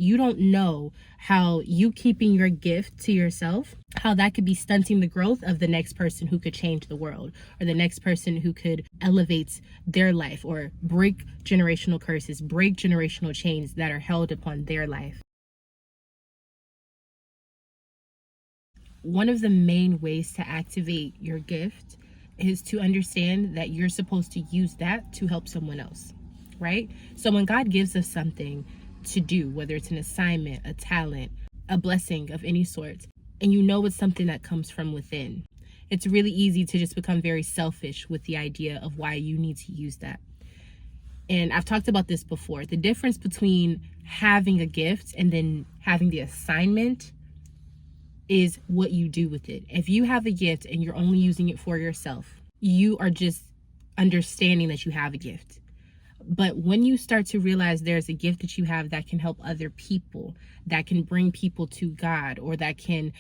You don't know how you keeping your gift to yourself, how that could be stunting the growth of the next person who could change the world, or the next person who could elevate their life or break generational curses, break generational chains that are held upon their life. One of the main ways to activate your gift is to understand that you're supposed to use that to help someone else, right? So when God gives us something to do, whether it's an assignment, a talent, a blessing of any sort, and you know it's something that comes from within, it's really easy to just become very selfish with the idea of why you need to use that. And I've talked about this before. The difference between having a gift and then having the assignment is what you do with it. If you have a gift and you're only using it for yourself, you are just understanding that you have a gift. But when you start to realize there's a gift that you have that can help other people, that can bring people to God, or that can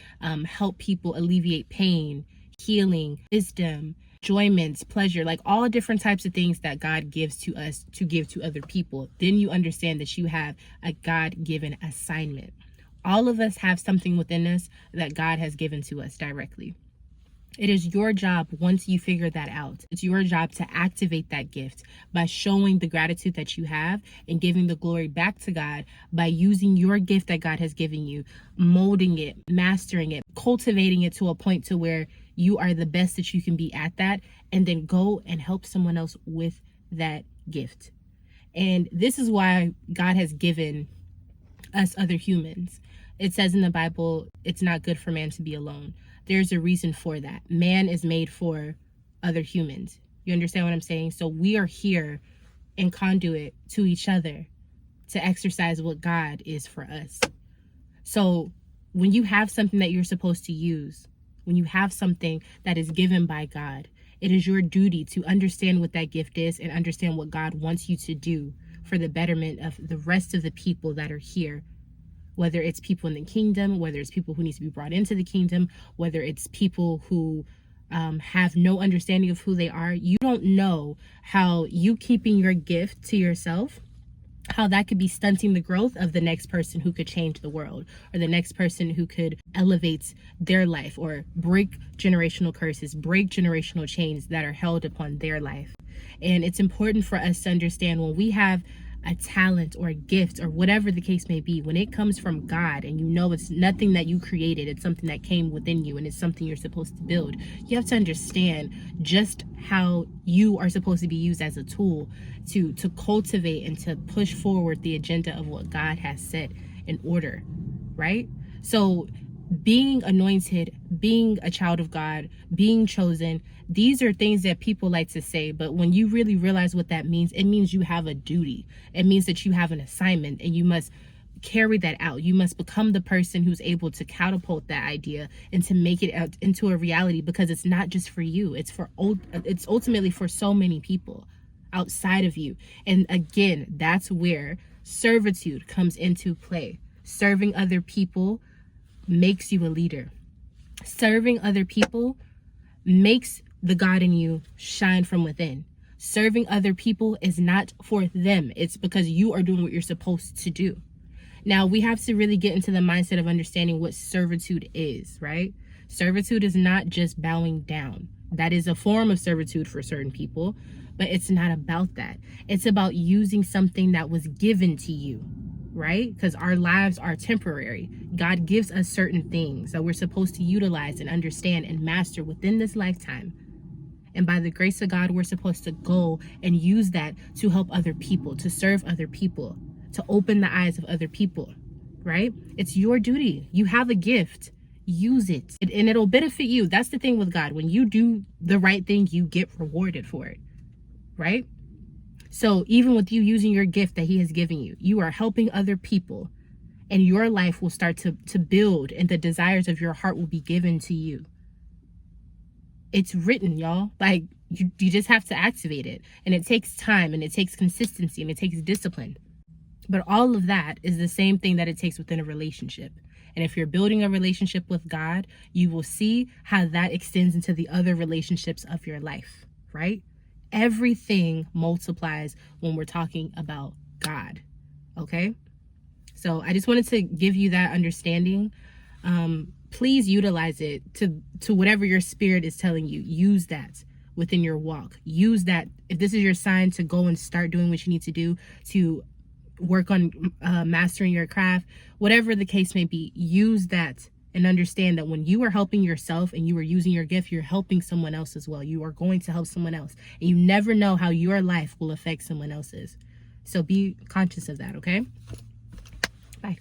help people alleviate pain, healing, wisdom, enjoyment, pleasure, like all different types of things that God gives to us to give to other people, then you understand that you have a God-given assignment. All of us have something within us that God has given to us directly. It is your job, once you figure that out, it's your job to activate that gift by showing the gratitude that you have and giving the glory back to God by using your gift that God has given you, molding it, mastering it, cultivating it to a point to where you are the best that you can be at that, and then go and help someone else with that gift. And this is why God has given us other humans. It says in the Bible, it's not good for man to be alone. There's a reason for that. Man is made for other humans. You understand what I'm saying? So we are here in conduit to each other to exercise what God is for us. So when you have something that you're supposed to use, when you have something that is given by God, it is your duty to understand what that gift is and understand what God wants you to do for the betterment of the rest of the people that are here. Whether it's people in the kingdom, whether it's people who need to be brought into the kingdom, whether it's people who have no understanding of who they are. You don't know how you keeping your gift to yourself, how that could be stunting the growth of the next person who could change the world, or the next person who could elevate their life or break generational curses, break generational chains that are held upon their life. And it's important for us to understand when we have a talent or a gift or whatever the case may be, when it comes from God and you know it's nothing that you created, it's something that came within you and it's something you're supposed to build, you have to understand just how you are supposed to be used as a tool to cultivate and to push forward the agenda of what God has set in order, right? So being anointed, being a child of God, being chosen, these are things that people like to say, but when you really realize what that means, it means you have a duty. It means that you have an assignment and you must carry that out. You must become the person who's able to catapult that idea and to make it out into a reality, because it's not just for you. It's ultimately for so many people outside of you. And again, that's where servitude comes into play. Serving other people makes you a leader. Serving other people makes the God in you shine from within. Serving other people is not for them. It's because you are doing what you're supposed to do. Now, we have to really get into the mindset of understanding what servitude is, right? Servitude is not just bowing down. That is a form of servitude for certain people, but it's not about that. It's about using something that was given to you, right? Because our lives are temporary. God gives us certain things that we're supposed to utilize and understand and master within this lifetime. And by the grace of God, we're supposed to go and use that to help other people, to serve other people, to open the eyes of other people, right? It's your duty. You have a gift. Use it. And it'll benefit you. That's the thing with God. When you do the right thing, you get rewarded for it, right? So even with you using your gift that he has given you, you are helping other people, and your life will start to build, and the desires of your heart will be given to you. It's written, y'all. Like, you just have to activate it. And it takes time, and it takes consistency, and it takes discipline. But all of that is the same thing that it takes within a relationship. And if you're building a relationship with God, you will see how that extends into the other relationships of your life, right? Everything multiplies when we're talking about God, okay? So I just wanted to give you that understanding. Please utilize it to whatever your spirit is telling you. Use that within your walk. Use that. If this is your sign to go and start doing what you need to do to work on mastering your craft, whatever the case may be, use that and understand that when you are helping yourself and you are using your gift, you're helping someone else as well. You are going to help someone else, and you never know how your life will affect someone else's. So be conscious of that, okay? Bye.